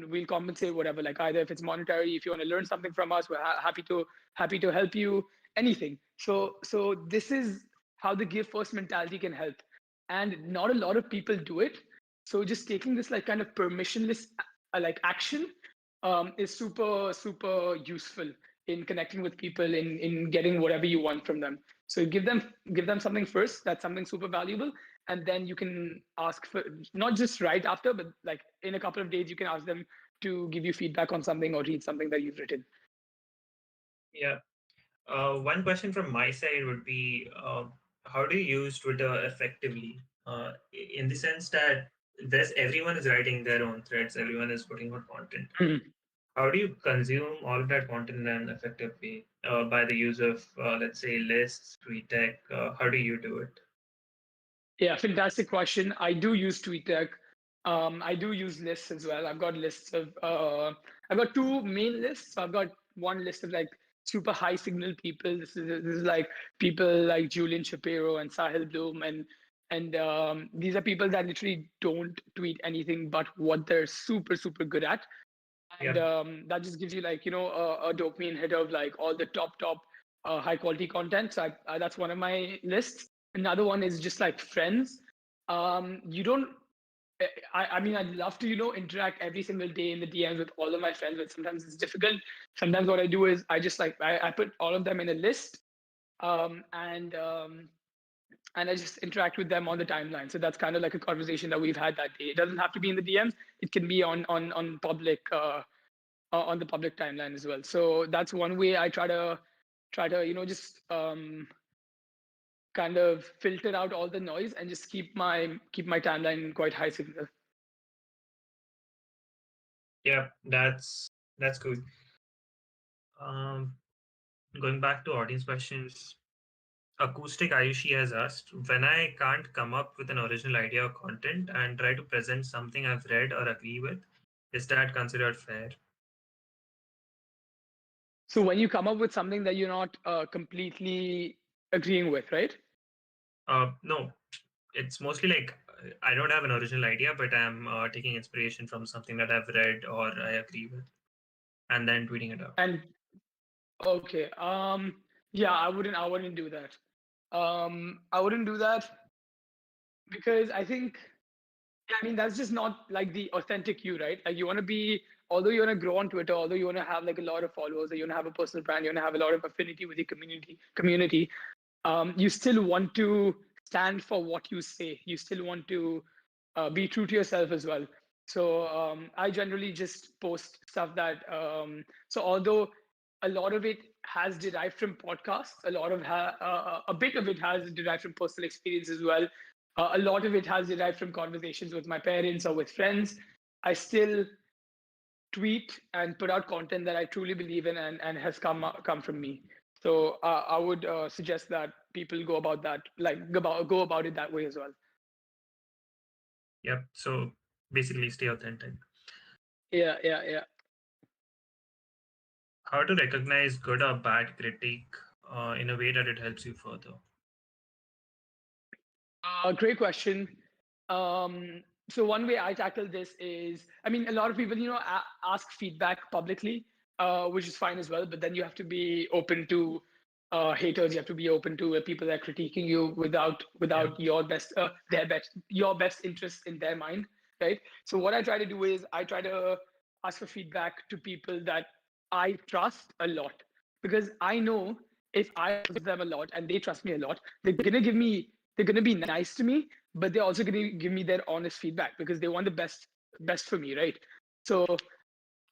we'll compensate whatever. Like either if it's monetary, if you want to learn something from us, we're happy to help you. Anything. So this is how the give first mentality can help, and not a lot of people do it. So just taking this like kind of permissionless like action is super useful in connecting with people, in getting whatever you want from them. So give them something first, that's something super valuable, and then you can ask for, not just right after, but like in a couple of days you can ask them to give you feedback on something or read something that you've written. Yeah. One question from my side would be, how do you use Twitter effectively? In the sense that there's everyone is writing their own threads, everyone is putting out content. How do you consume all of that content in an effective way? By the use of, let's say, lists, TweetDeck. How do you do it? Yeah, fantastic question. I do use TweetDeck. I do use lists as well. I've got lists of I've got two main lists. So I've got one list of like super high signal people. This is like people like Julian Shapiro and Sahil Bloom, and these are people that literally don't tweet anything but what they're super good at. And Yeah. that just gives you like, you know, a dopamine hit of like all the top high quality content. So that's one of my lists. Another one is just like friends. You don't I mean, I'd love to, you know, interact every single day in the DMs with all of my friends, but sometimes it's difficult. Sometimes what I do is I just like I put all of them in a list, um, and um, and I just interact with them on the timeline. So that's kind of like a conversation that we've had that day. It doesn't have to be in the DMs. It can be on public on the public timeline as well. So that's one way I try to you know just kind of filter out all the noise and just keep my timeline quite high signal. Yeah, that's good. Um, Going back to audience questions, Acoustic Ayushi has asked, when I can't come up with an original idea or content and try to present something I've read or agree with, is that considered fair? So when you come up with something that you're not completely agreeing with, right? No, it's mostly like I don't have an original idea, but I'm taking inspiration from something that I've read or I agree with, and then tweeting it out. And okay, yeah, I wouldn't do that. I wouldn't do that because I think, yeah, I mean, that's just not like the authentic you, right? Like you want to be, although you want to grow on Twitter, although you want to have like a lot of followers, or you want to have a personal brand, you want to have a lot of affinity with your community, you still want to stand for what you say. You still want to be true to yourself as well. So I generally just post stuff that. So although a lot of it has derived from podcasts, a bit of it has derived from personal experience as well. A lot of it has derived from conversations with my parents or with friends. I still tweet and put out content that I truly believe in and has come from me. So I would suggest that people go about that, like go about it that way as well. Yep. So basically, stay authentic. Yeah. How to recognize good or bad critique in a way that it helps you further? Great question. So one way I tackle this is, I mean, a lot of people, you know, ask feedback publicly, which is fine as well. But then you have to be open to haters. You have to be open to people that are critiquing you Yeah. without your best interest in their mind, right? So what I try to do is I try to ask for feedback to people that I trust a lot, because I know if I trust them a lot and they trust me a lot, they're gonna be nice to me, but they're also gonna give me their honest feedback because they want the best for me, right? So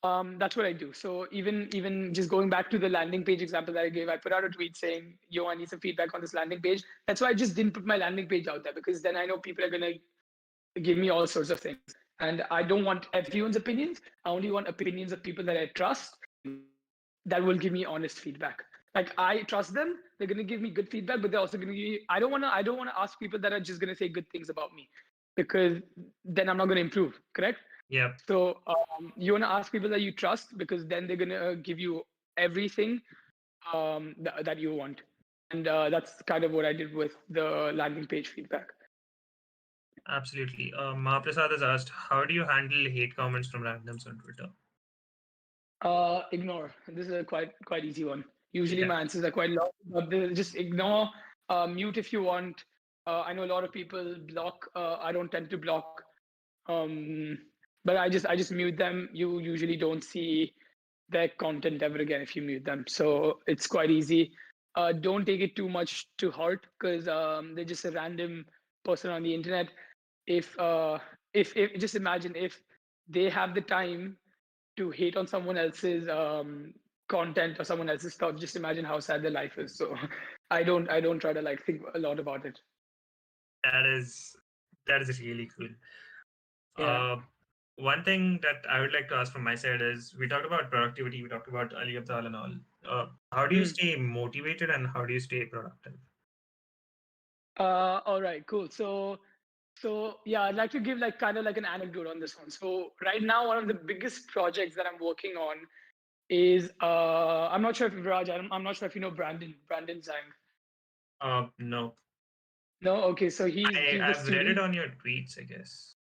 that's what I do. So even just going back to the landing page example that I gave, I put out a tweet saying, "Yo, I need some feedback on this landing page." That's why I just didn't put my landing page out there, because then I know people are gonna give me all sorts of things, and I don't want everyone's opinions. I only want opinions of people that I trust, that will give me honest feedback. Like I trust them, they're gonna give me good feedback, but they're also gonna give me. I don't wanna ask people that are just gonna say good things about me, because then I'm not gonna improve. Correct? Yeah. So you wanna ask people that you trust, because then they're gonna give you everything that you want. And that's kind of what I did with the landing page feedback. Absolutely. Mahaprasad has asked, how do you handle hate comments from randoms on Twitter? Ignore. This is a quite easy one. Usually Yeah. my answers are quite long, but just ignore. Mute if you want. I know a lot of people block. I don't tend to block, um, but I just mute them. You usually don't see their content ever again if you mute them. So it's quite easy. Don't take it too much to heart because they're just a random person on the internet. If if just imagine if they have the time to hate on someone else's content or someone else's stuff, just imagine how sad their life is. So I don't try to like think a lot about it. That is that is really cool. Yeah. Uh, One thing that I would like to ask from my side is we talked about productivity, we talked about Ali Abdal and all. How do you Hmm. stay motivated and how do you stay productive? All right, cool. So yeah, I'd like to give like kind of like an anecdote on this one. So right now, one of the biggest projects that I'm working on is I'm not sure if Raj, I'm not sure if you know Brandon Zhang. No, No, okay. So he's the I've read it student. on your tweets, I guess.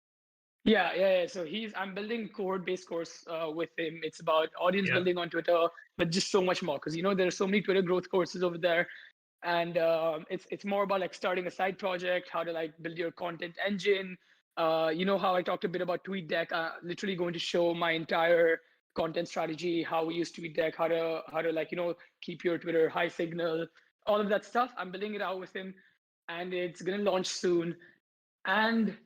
Yeah. So I'm building code-based course with him. It's about audience Yeah. building on Twitter, but just so much more because there are so many Twitter growth courses over there, and it's more about like starting a side project, how to like build your content engine. How I talked a bit about TweetDeck. Literally going to show my entire content strategy, how we use TweetDeck, how to like keep your Twitter high signal, all of that stuff. I'm building it out with him, and it's gonna launch soon. And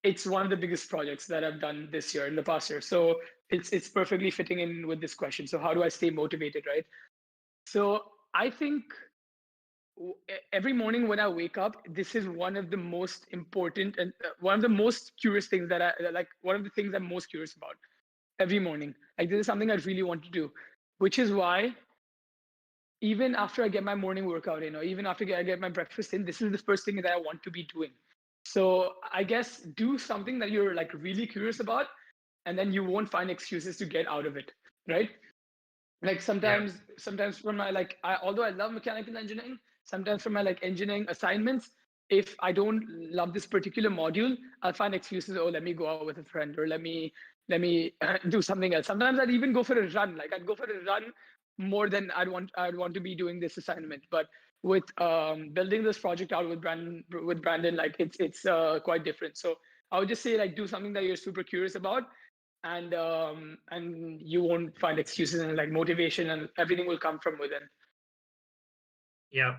it's one of the biggest projects that I've done this year in the past year. So it's perfectly fitting in with this question. So how do I stay motivated, right? So I think every morning when I wake up, this is one of the most important and one of the most curious things that I like. One of the things I'm most curious about every morning. Like this is something I really want to do, which is why even after I get my morning workout in, or even after I get my breakfast in, this is the first thing that I want to be doing. So I guess do something that you're like really curious about, and then you won't find excuses to get out of it, right? Like Yeah. sometimes from my like although I love mechanical engineering, sometimes from my like engineering assignments, if I don't love this particular module, I'll find excuses. Oh, let me go out with a friend, or let me do something else. Sometimes I'd even go for a run. Like I'd go for a run more than I'd want to be doing this assignment. But with building this project out with Brandon, like it's quite different. So I would just say like do something that you're super curious about, and you won't find excuses, and like motivation and everything will come from within. Yeah.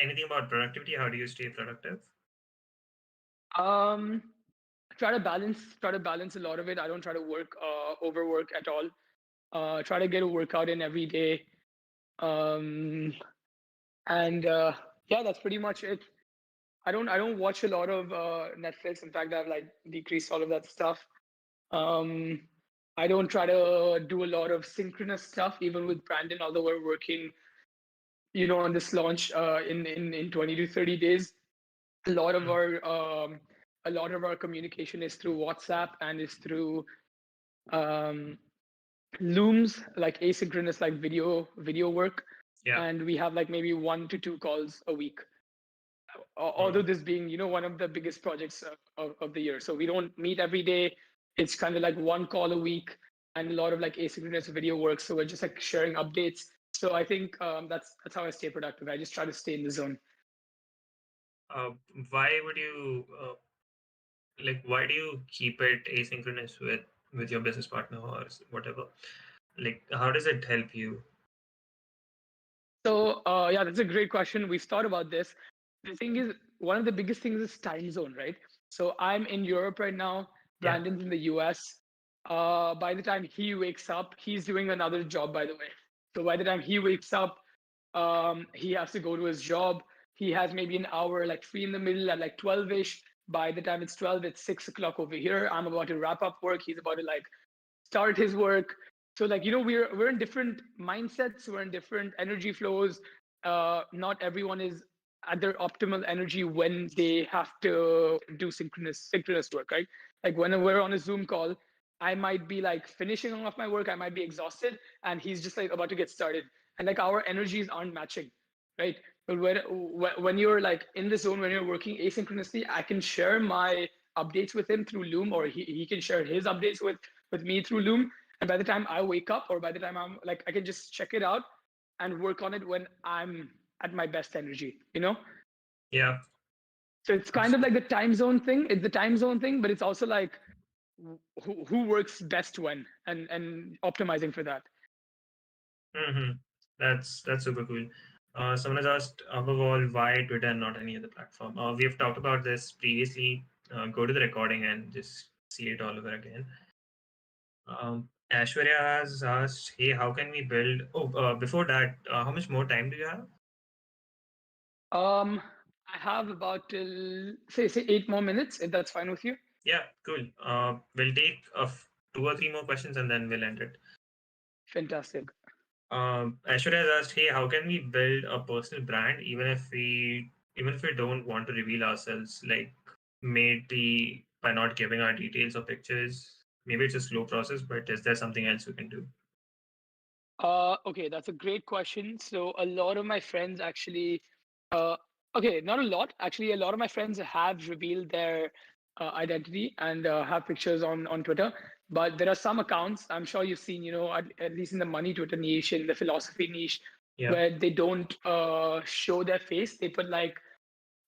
Anything about productivity? How do you stay productive? um try to balance a lot of it. I don't try to overwork at all. Try to get a workout in every day. Um and yeah, that's pretty much it. I don't watch a lot of Netflix. In fact, I've like decreased all of that stuff. um I don't try to do a lot of synchronous stuff even with Brandon, although we're working on this launch in 20 to 30 days. A lot of Mm. our communication is through WhatsApp and is through um, Looms, like asynchronous, like video work. Yeah. And we have like maybe 1 to 2 calls a week. Although Oh, this being one of the biggest projects of the year, so we don't meet every day. It's kind of like 1 call a week and a lot of like asynchronous video work. So we're just like sharing updates. So I think that's how I stay productive. I just try to stay in the zone. uh, why would you why do you keep it asynchronous with your business partner or whatever? Like, how does it help you? So yeah, that's a great question. We've thought about this. The thing is, one of the biggest things is time zone, right? So I'm in Europe right now. Yeah. Brandon's in the US. By the time he wakes up, he's doing another job, by the way. So by the time he wakes up, he has to go to his job. He has maybe an hour like free in the middle at like 12ish. By the time it's 12, it's 6 o'clock over here. I'm about to wrap up work. He's about to like start his work. So like we're in different mindsets, we're in different energy flows. Not everyone is at their optimal energy when they have to do synchronous work, right? Like when we're on a Zoom call, I might be like finishing off my work, I might be exhausted, and he's just like about to get started, and like our energies aren't matching, right? But when you're like in the zone, when you're working asynchronously, I can share my updates with him through Loom, or he can share his updates with me through Loom. And by the time I wake up, or by the time I'm like, I can just check it out and work on it when I'm at my best energy, you know? Yeah. So it's kind of like the time zone thing. It's the time zone thing, but it's also like who works best when, and optimizing for that. Mm-hmm. That's super cool. Someone has asked, above all, why Twitter and not any other platform? We have talked about this previously. Go to the recording and just see it all over again. Ashwarya has asked, hey, how can we build? Oh, before that, how much more time do you have? I have about say 8 more minutes, if that's fine with you. Yeah, cool. We'll take two or three more questions and then we'll end it. Fantastic. Ashwarya has asked, hey, how can we build a personal brand even if we don't want to reveal ourselves, like maybe by not giving our details or pictures? Maybe it's a slow process, but is there something else we can do? Okay, that's a great question. So a lot of my friends actually, uh, okay, not a lot. Actually, a lot of my friends have revealed their identity and have pictures on Twitter. But there are some accounts I'm sure you've seen, at least in the money Twitter niche, in the philosophy niche, Yeah, where they don't show their face. They put like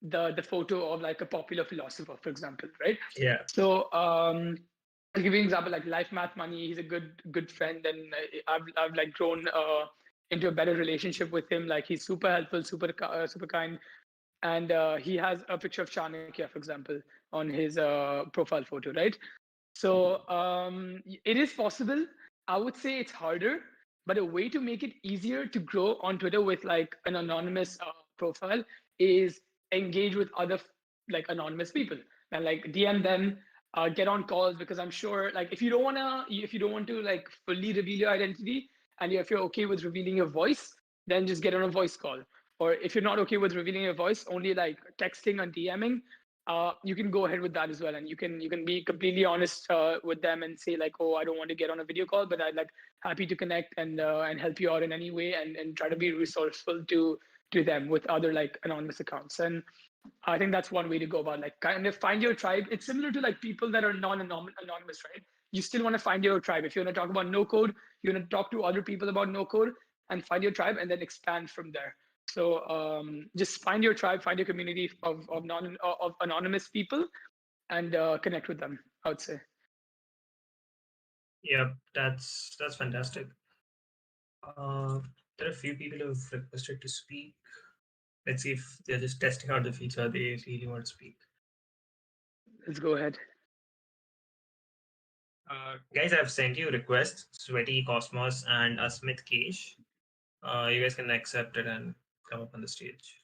the photo of like a popular philosopher, for example, right? yeah, So I'll give you an example like Life Math Money. He's a good friend, and I've like grown into a better relationship with him. Like he's super helpful, super kind, and he has a picture of Chanakya, for example, on his profile photo, right? So it is possible. I would say it's harder, but a way to make it easier to grow on Twitter with like an anonymous profile is engage with other like anonymous people and like DM them, get on calls, because I'm sure like if you don't want to like fully reveal your identity, and if you're okay with revealing your voice, then just get on a voice call. Or if you're not okay with revealing your voice, only like texting and DMing, you can go ahead with that as well, and you can be completely honest with them and say like, oh, I don't want to get on a video call, but I'd like happy to connect and help you out in any way, and try to be resourceful to them with other like anonymous accounts. And I think that's one way to go about like kind of find your tribe. It's similar to like people that are non-anonymous, right? You still want to find your tribe. If you want to talk about no code, you want to talk to other people about no code and find your tribe, and then expand from there. So just find your tribe, find your community of anonymous people, and connect with them, I would say. yeah. That's fantastic. Uh, there are a few people who have requested to speak. Let's see if they're just testing out the feature. They really want to speak. Let's go ahead. Guys, I've sent you requests, Sweaty Cosmos and Asmith Kesh. You guys can accept it and come up on the stage.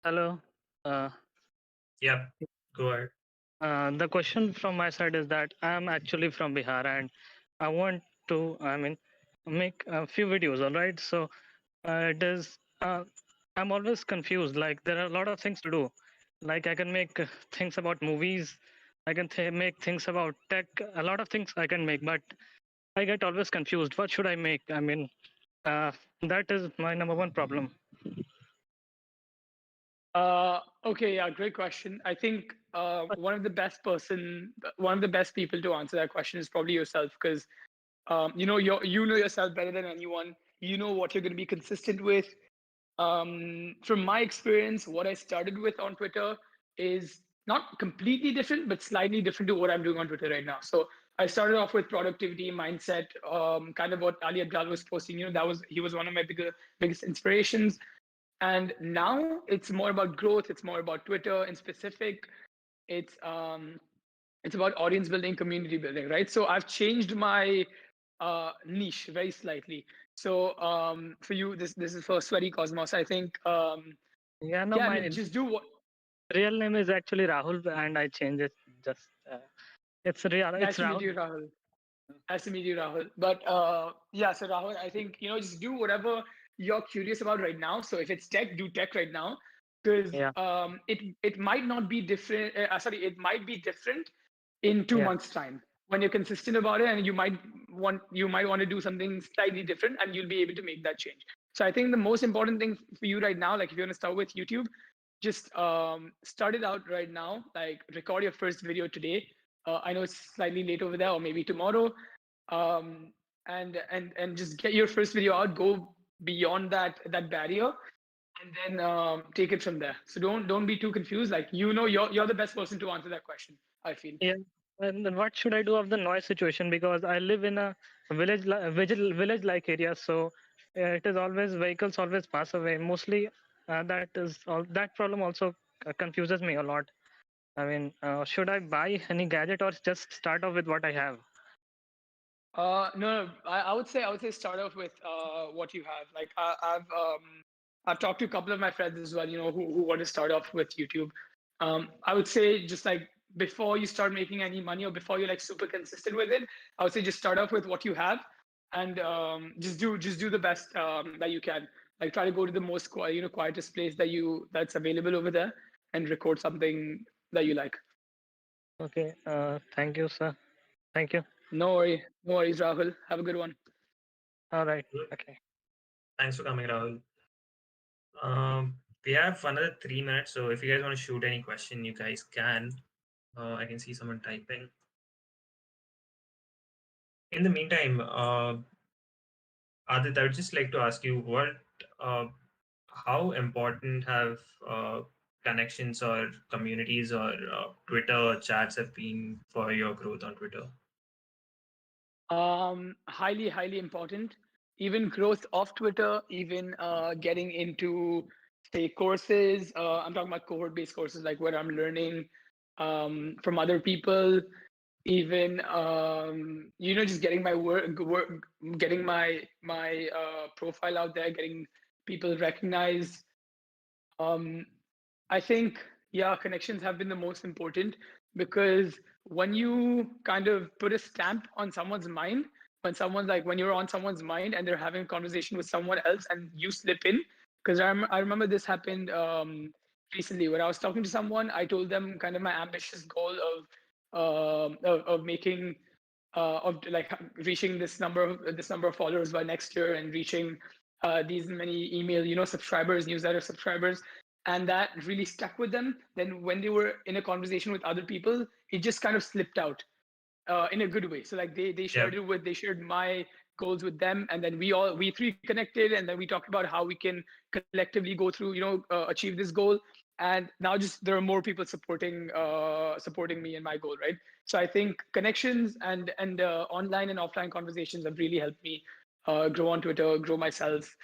Hello. Uh, Yeah, go ahead. the question from my side is that I'm actually from Bihar and I want to, make a few videos, all right? So it is, I'm always confused. Like, there are a lot of things to do. Like, I can make things about movies, I can make things about tech, a lot of things I can make, but I get always confused. What should I make? Uh, that is my number one problem. Okay, yeah, great question. I think one of the best people to answer that question is probably yourself, because you know yourself better than anyone. You know what you're going to be consistent with. From my experience, what I started with on Twitter is not completely different, but slightly different to what I'm doing on Twitter right now. So I started off with productivity mindset, kind of what Ali Abdal was posting. He was one of my biggest inspirations. And now it's more about growth. It's more about Twitter in specific. It's um, it's about audience building, community building, right? So I've changed my niche very slightly. So for you, this is for Sweaty Cosmos. I think Yeah, no, yeah, I my mean, just do what. real name is actually Rahul and I changed it just. It's real. It's Nice to meet Rahul. you, Rahul. Nice to meet you, Rahul. But yeah, so Rahul, I think just do whatever you're curious about right now. So if it's tech, do tech right now, because Yeah, it might not be different. Sorry, it might be different in two yeah, months' time. when you're consistent about it, and you might want to do something slightly different, and you'll be able to make that change. So I think the most important thing for you right now, like if you want to start with YouTube, just start it out right now. Like record your first video today. I know it's slightly late over there, or maybe tomorrow, and just get your first video out. Go beyond that barrier, and then take it from there. So don't be too confused. Like you're the best person to answer that question, I feel. Yeah. And then what should I do of the noise situation? Because I live in a village-like area, so it is always vehicles always pass away. Mostly, that problem also confuses me a lot. I mean, should I buy any gadget or just start off with what I have? No, I would say start off with what you have. Like I've talked to a couple of my friends as well, who want to start off with YouTube. I would say just like before you start making any money, or before you're like super consistent with it, I would say just start off with what you have, and just do the best that you can. Like try to go to the most quietest place that's available over there, and record something that you like. Okay. Thank you, sir. Thank you. No worries, Rahul. Have a good one. All right. Good. Okay. Thanks for coming, Rahul. We have another 3 minutes, so if you guys want to shoot any question, you guys can. I can see someone typing. In the meantime, Adit, I would just like to ask you how important have connections or communities or Twitter chats have been for your growth on Twitter? Highly important. Even growth of Twitter, even getting into say courses. I'm talking about cohort-based courses, like where I'm learning from other people. Even just getting my work, getting my profile out there, getting people recognized. I think, yeah, connections have been the most important, because when you kind of put a stamp on someone's mind, when you're on someone's mind and they're having a conversation with someone else and you slip in, because I remember this happened recently when I was talking to someone. I told them kind of my ambitious goal of making of like reaching this number of followers by next year, and reaching these many email subscribers, newsletter subscribers, and that really stuck with them. Then when they were in a conversation with other people, it just kind of slipped out in a good way. So like they shared they shared my goals with them, and then we three connected, and then we talked about how we can collectively go through achieve this goal. And now just there are more people supporting me in my goal, right? So I think connections and online and offline conversations have really helped me grow on Twitter, grow myself,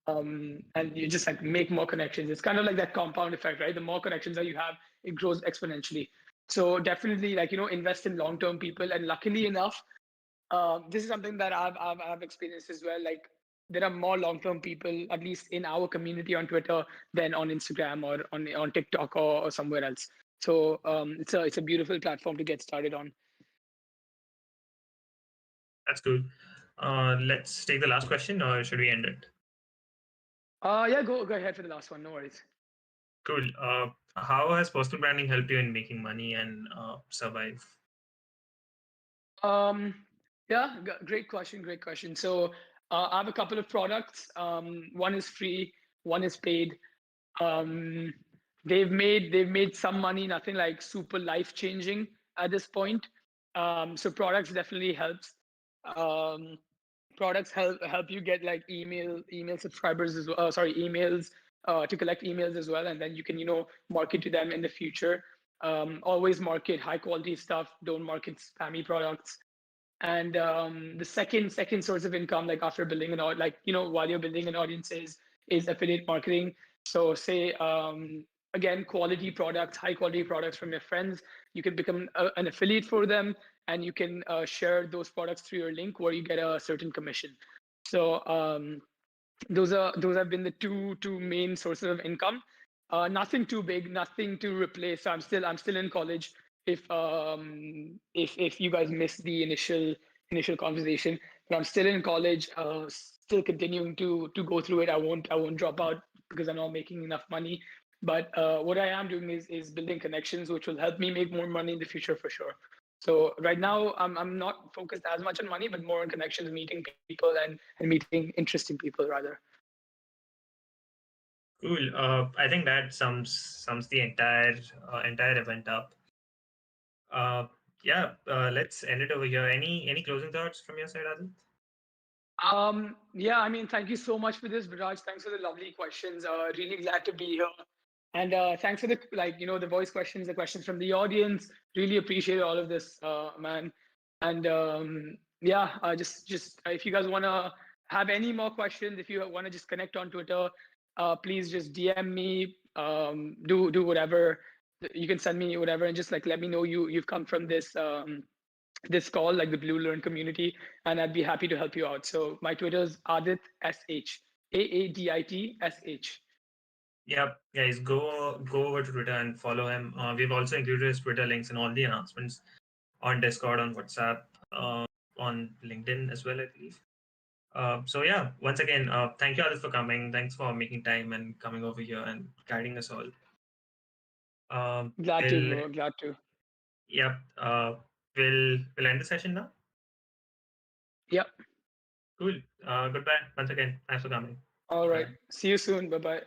and you just like make more connections. It's kind of like that compound effect, right? The more connections that you have, it grows exponentially. So definitely, like invest in long-term people. And luckily enough, this is something that I've experienced as well. Like there are more long-term people, at least in our community on Twitter, than on Instagram or on TikTok or somewhere else. So it's a beautiful platform to get started on. That's good. Let's take the last question, or should we end it? Yeah, go ahead for the last one. No worries. Cool. How has personal branding helped you in making money and survive? Yeah, great question. So I have a couple of products. One is free, one is paid. They've made some money, nothing like super life changing at this point. So products definitely helps. Products help you get like email subscribers as well. Sorry, emails to collect emails as well, and then you can market to them in the future. Always market high quality stuff. Don't market spammy products. And the second source of income, like after building an audience, like while you're building an audience, is affiliate marketing. So say again, quality products, high quality products from your friends. You can become an affiliate for them, and you can share those products through your link, where you get a certain commission. So those have been the two main sources of income. Nothing too big, nothing to replace. So I'm still in college. If you guys missed the initial conversation, but I'm still in college, still continuing to go through it. I won't drop out because I'm not making enough money. But what I am doing is building connections, which will help me make more money in the future for sure. So right now, I'm not focused as much on money, but more on connections, meeting people, and meeting interesting people rather. Cool. I think that sums the entire event up. Uh, yeah. Let's end it over here. Any closing thoughts from your side, Adit? Yeah, I mean, thank you so much for this, Viraj. Thanks for the lovely questions. Really glad to be here. And thanks for the the voice questions, the questions from the audience. Really appreciate all of this, man. And yeah, just if you guys wanna have any more questions, if you wanna just connect on Twitter, please just DM me. Do whatever. You can send me whatever, and just like let me know you've come from this call, like the Bluelearn community, and I'd be happy to help you out. So my Twitter is Aadit SH, AADIT SH. Yep, guys, go over to Twitter and follow him. We've also included his Twitter links in all the announcements on Discord, on WhatsApp, uh, on LinkedIn as well, I believe. So yeah, once again, thank you, Adit, for coming. Thanks for making time and coming over here and guiding us all. Glad to, We'll bro. Glad to. Yep. We'll end the session now. Yep. Cool. Goodbye once again. Thanks for coming. All right. Bye. See you soon. Bye bye.